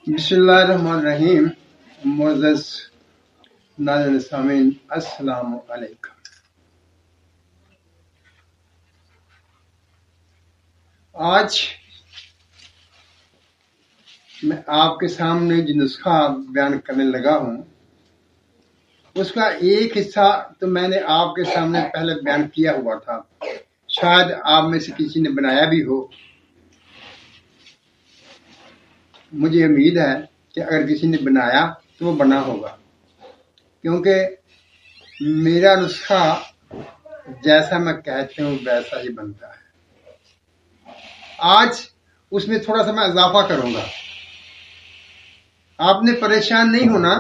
بسم اللہ الرحمن الرحیم۔ معزز ناظرین سامعین، السلام علیکم۔ آج میں آپ کے سامنے جو نسخہ بیان کرنے لگا ہوں اس کا ایک حصہ تو میں نے آپ کے سامنے پہلے بیان کیا ہوا تھا، شاید آپ میں سے کسی نے بنایا بھی ہو۔ مجھے امید ہے کہ اگر کسی نے بنایا تو وہ بنا ہوگا، کیونکہ میرا نسخہ جیسا میں کہتا ہوں ویسا ہی بنتا ہے۔ آج اس میں تھوڑا سا میں اضافہ کروں گا۔ آپ نے پریشان نہیں ہونا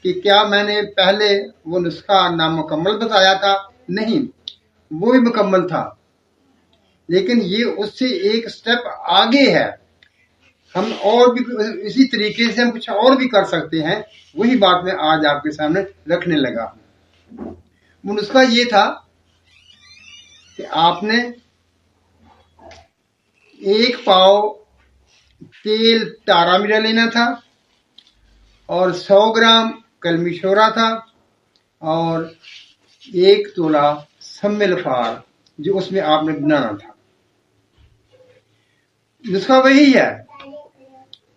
کہ کیا میں نے پہلے وہ نسخہ نامکمل بتایا تھا، نہیں، وہ بھی مکمل تھا، لیکن یہ اس سے ایک سٹیپ آگے ہے۔ ہم اور بھی اسی طریقے سے ہم کچھ اور بھی کر سکتے ہیں، وہی بات میں آج آپ کے سامنے رکھنے لگا ہوں۔ وہ نسخہ یہ تھا کہ آپ نے 1 پاؤ تیل تارا میرا لینا تھا اور 100 گرام کلمی شورا تھا اور 1 تولہ سم الفار جو اس میں آپ نے بنانا تھا۔ نسخہ وہی ہے،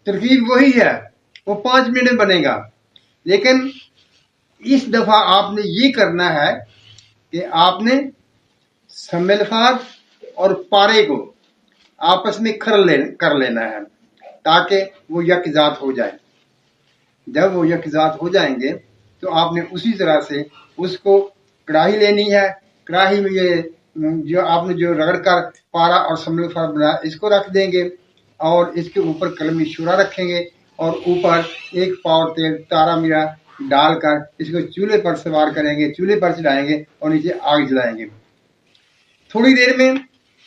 ترکیب وہی ہے، وہ 5 منٹ میں بنے گا، لیکن اس دفعہ آپ نے یہ کرنا ہے کہ آپ نے سم الفار اور پارے کو آپس میں کر لینا ہے تاکہ وہ یک ذات ہو جائے۔ جب وہ یک ذات ہو جائیں گے تو آپ نے اسی طرح سے اس کو کڑاہی لینی ہے۔ کڑاہی میں یہ جو آپ نے جو رگڑ کر پارا اور سم الفار بنایا اس کو رکھ دیں گے اور اس کے اوپر کلمی شورا رکھیں گے اور اوپر 1 پاؤ تیل تارا میرا ڈال کر اس کو چولہے پر سوار کریں گے، چولہے پر چڑھائیں گے اور نیچے آگ جلائیں گے۔ تھوڑی دیر میں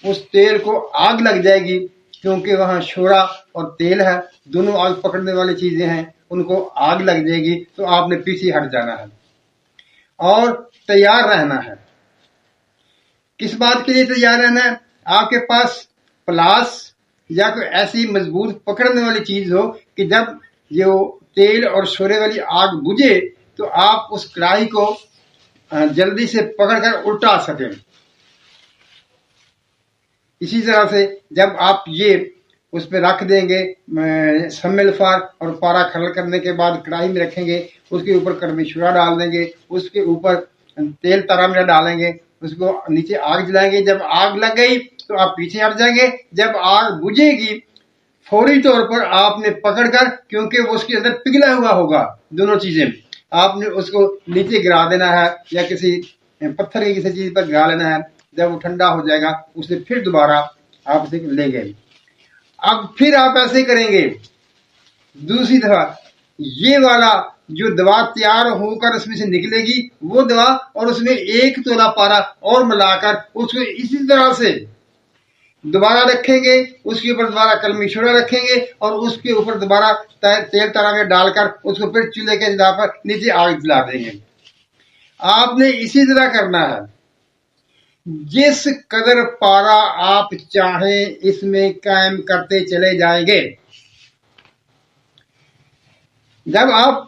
اس تیل کو آگ لگ جائے گی، کیونکہ وہاں شورا اور تیل ہے، دونوں آگ پکڑنے والی چیزیں ہیں، ان کو آگ لگ جائے گی تو آپ نے پیچھے ہٹ جانا ہے اور تیار رہنا ہے۔ کس بات کے لیے تیار رہنا ہے؟ آپ کے پاس پلاس یا کوئی ایسی مضبوط پکڑنے والی چیز ہو کہ جب یہ تیل اور شورے والی آگ بجھے تو آپ اس کڑاہی کو جلدی سے پکڑ کر الٹا سکیں۔ اسی طرح سے جب آپ یہ اس پہ رکھ دیں گے سم الفار اور پارا کھڑا کرنے کے بعد کڑاہی میں رکھیں گے، اس کے اوپر کلمی شورا ڈال دیں گے، اس کے اوپر تیل تارا میرا ڈالیں گے، اس کو نیچے آگ جلائیں گے۔ جب آگ لگ گئی تو آپ پیچھے ہٹ جائیں گے۔ جب آگ بجھے گی فوری طور پر آپ نے پکڑ کر، کیونکہ وہ اس کے اندر پگھلا ہوا ہوگا دونوں چیزیں، آپ نے اس کو نیچے گرا دینا ہے یا کسی پتھر کی کسی چیز پر گرا لینا ہے۔ جب وہ ٹھنڈا ہو جائے گا اسے پھر دوبارہ آپ اسے لیں گے۔ اب پھر آپ ایسے کریں گے دوسری دفعہ، یہ والا جو دوا تیار ہو کر اس میں سے نکلے گی وہ دوا اور اس میں 1 تولہ پارا اور ملا کر اس کو اسی طرح سے دوبارہ رکھیں گے، اس کے اوپر دوبارہ کلمی شورا رکھیں گے اور اس کے اوپر دوبارہ تیل تارا میں ڈال کر اس کو پھر چولہے کے جلا پر نیچے آگ جلا دیں گے۔ آپ نے اسی طرح کرنا ہے۔ جس قدر پارا آپ چاہیں اس میں قائم کرتے چلے جائیں گے۔ جب آپ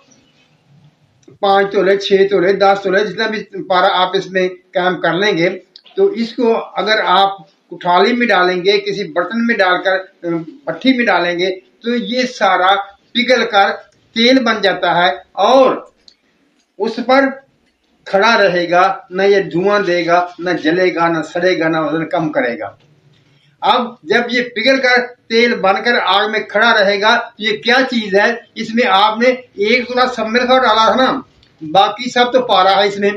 5 تولے 6 تولے 10 تولے جتنا بھی پارا آپ اس میں قائم کر لیں گے تو اس کو اگر آپ کٹھالی میں ڈالیں گے، کسی برتن میں ڈال کر بھٹی میں ڈالیں گے تو یہ سارا پگھل کر تیل بن جاتا ہے اور اس پر کھڑا رہے گا، نہ یہ دھواں دے گا، نہ جلے گا، نہ سڑے گا، نہ وزن کم کرے گا۔ اب جب یہ پگھل کر تیل بن کر آگ میں کھڑا رہے گا تو یہ کیا چیز ہے؟ اس میں آپ نے 1 تولہ سم الفار ڈالا تھا نا، باقی سب تو پارا ہے اس میں،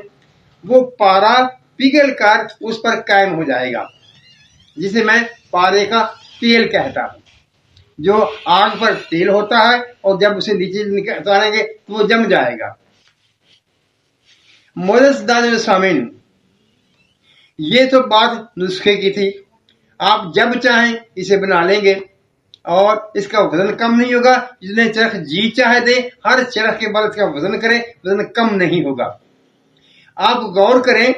وہ پارا پگھل کر اس پر قائم ہو جائے گا، جسے میں پارے کا تیل کہتا ہوں۔ جو آگ پر تیل ہوتا ہے اور جب اسے نیچے اتاریں گے تو وہ جم جائے گا۔ معزز ناظرین سامعین، یہ تو بات نسخے کی تھی۔ آپ جب چاہیں اسے بنا لیں گے اور اس کا وزن کم نہیں ہوگا۔ جتنے چرخ جی چاہے دے، ہر چرخ کے بعد اس کا وزن کریں، وزن کم نہیں ہوگا۔ آپ غور کریں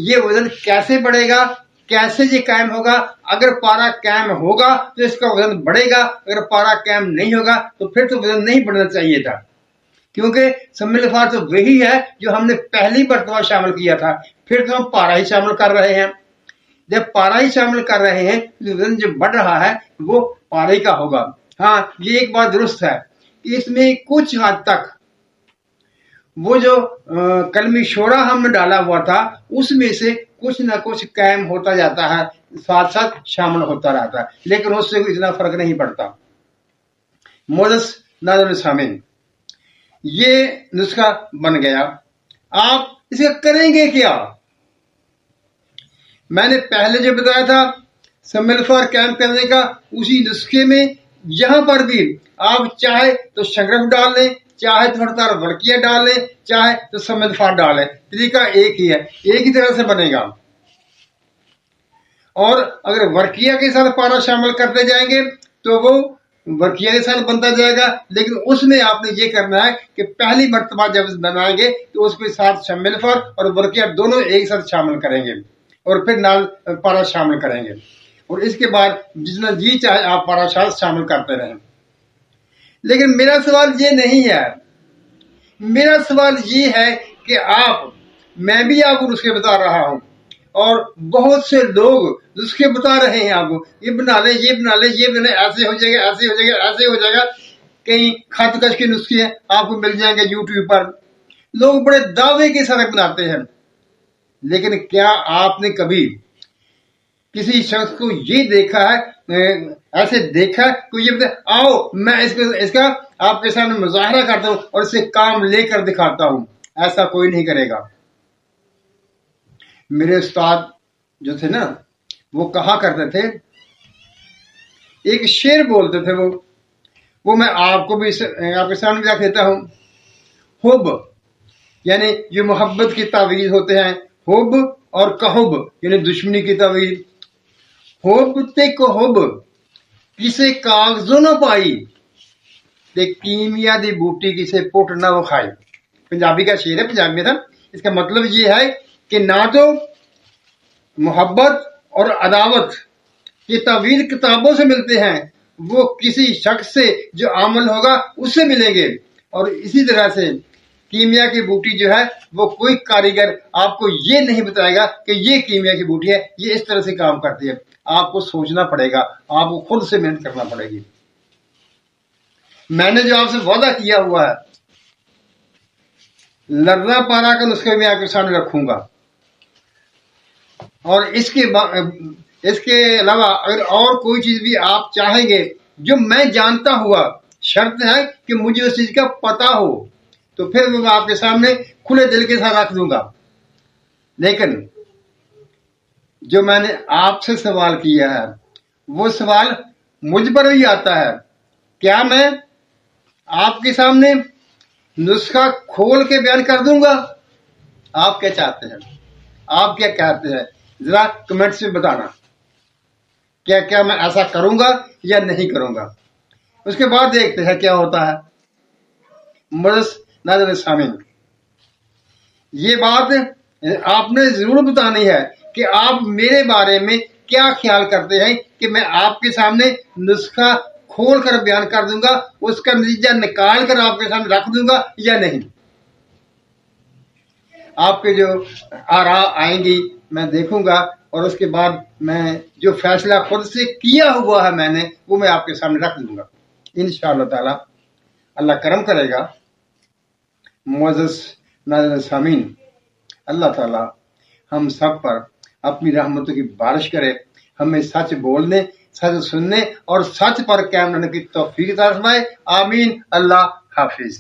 یہ وزن کیسے بڑھے گا؟ कैसे ये कायम होगा? अगर पारा कायम होगा तो इसका वजन बढ़ेगा, अगर पारा कायम नहीं होगा तो फिर तो वजन नहीं बढ़ना चाहिए था, क्योंकि सम्मिलफार तो वही है जो हमने पहली मरतबा शामिल किया था, फिर तो हम पारा ही शामिल कर रहे हैं। जब पारा ही शामिल कर रहे हैं तो वजन जो बढ़ रहा है वो पारे का होगा। हाँ, ये एक बात दुरुस्त है कि इसमें कुछ हद तक वो जो कलमी शोरा हमने डाला हुआ था उसमें से कुछ ना कुछ कायम होता जाता है, साथ साथ शामिल होता रहता है, लेकिन उससे इतना फर्क नहीं पड़ता। मोदस नाज़रीन सामीन, ये नुस्खा बन गया। आप इसे करेंगे क्या? मैंने पहले जो बताया था सम्मिलफार कायम करने का, उसी नुस्खे में यहां पर भी आप चाहे तो शंगरफ डाल लें, चाहे तो हड़ताल वर्किया डाल लें, चाहे तो सम्मिलफार डालें, तरीका एक ही है, एक ही तरह से बनेगा। और अगर वर्किया के साथ पारा शामिल करते जाएंगे तो वो वर्किया के साथ बनता जाएगा, लेकिन उसमें आपने ये करना है कि पहली मर्तबा जब बनाएंगे तो उसके साथ सम्मिलफार और वर्किया दोनों एक साथ शामिल करेंगे और फिर नाल पारा शामिल करेंगे, और इसके बाद जितना जी चाहे आप पारा शामिल करते रहें। लेकिन मेरा सवाल ये नहीं है, मेरा सवाल ये है कि मैं भी आपको नुस्खे बता रहा हूं और बहुत से लोग नुस्खे बता रहे हैं आपको, ये बना ले, ये बना ले, ये बना, ऐसे हो जाएगा, ऐसे हो जाएगा, ऐसे हो जाएगा। कई खतकश के नुस्खे आपको मिल जाएंगे यूट्यूब पर, लोग बड़े दावे के साथ बनाते हैं। लेकिन क्या आपने कभी किसी शख्स को ये देखा है, ऐसे देखा है कोई ये बता, आओ मैं इसका आपके सामने मुजाहरा करता हूं और इसे काम लेकर दिखाता हूं? ऐसा कोई नहीं करेगा। मेरे उस्ताद जो थे ना, वो कहा करते थे, एक शेर बोलते थे, वो मैं आपको भी आपके सामने भी रख देता हूं। हुब यानी जो मोहब्बत की तावीज़ होते हैं, हुब और कहुब यानी दुश्मनी की तावीज़। हुब ते कहुब किसे कागजों न पाई, ते कीमिया दी बूटी किसे पुट ना वो खाई। पंजाबी का शेर है, पंजाबी में था। इसका मतलब ये है कि ना तो मोहब्बत और अदावत ये तावील किताबों से मिलते हैं, वो किसी शख्स से जो आमल होगा उससे मिलेंगे, और इसी तरह से कीमिया की बूटी जो है वो कोई कारीगर आपको ये नहीं बताएगा कि ये कीमिया की बूटी है, ये इस तरह से काम करती है। आपको सोचना पड़ेगा, आपको खुद से मेहनत करना पड़ेगी। मैंने जो आपसे वादा किया हुआ है, लर्रा पारा का नुस्खा मैं आपके सामने रखूंगा, और इसके अलावा अगर और कोई चीज भी आप चाहेंगे जो मैं जानता हुआ, शर्त है कि मुझे उस चीज का पता हो, तो फिर मैं आपके सामने खुले दिल के साथ रख दूंगा। लेकिन जो मैंने आपसे सवाल किया है वो सवाल मुझ पर भी आता है, क्या मैं आपके सामने नुस्खा खोल के बयान कर दूंगा? आप क्या चाहते हैं, आप क्या कहते हैं, जरा कमेंट्स में बताना। क्या मैं ऐसा करूंगा या नहीं करूंगा? उसके बाद देखते हैं क्या होता है। मोदस नाज़रीन सामीन, ये बात आपने जरूर बतानी है कि आप मेरे बारे में क्या ख्याल करते हैं कि मैं आपके सामने नुस्खा खोल कर बयान कर दूंगा, उसका नतीजा निकाल कर आपके सामने रख दूंगा या नहीं। आपके जो आरा आएंगी मैं देखूंगा, और उसके बाद मैं जो फैसला खुद से किया हुआ है मैंने, वो मैं आपके सामने रख दूंगा इंशाअल्लाह ताला। अल्लाह करम करेगा। मुअज़्ज़ज़ नाज़रीन सामीन, अल्लाह ताला हम सब पर अपनी रहमतों की बारिश करे, हमें सच बोलने, सच सुनने और सच पर कायम रहने की तौफीक अता फरमाए। आमीन। अल्लाह हाफिज।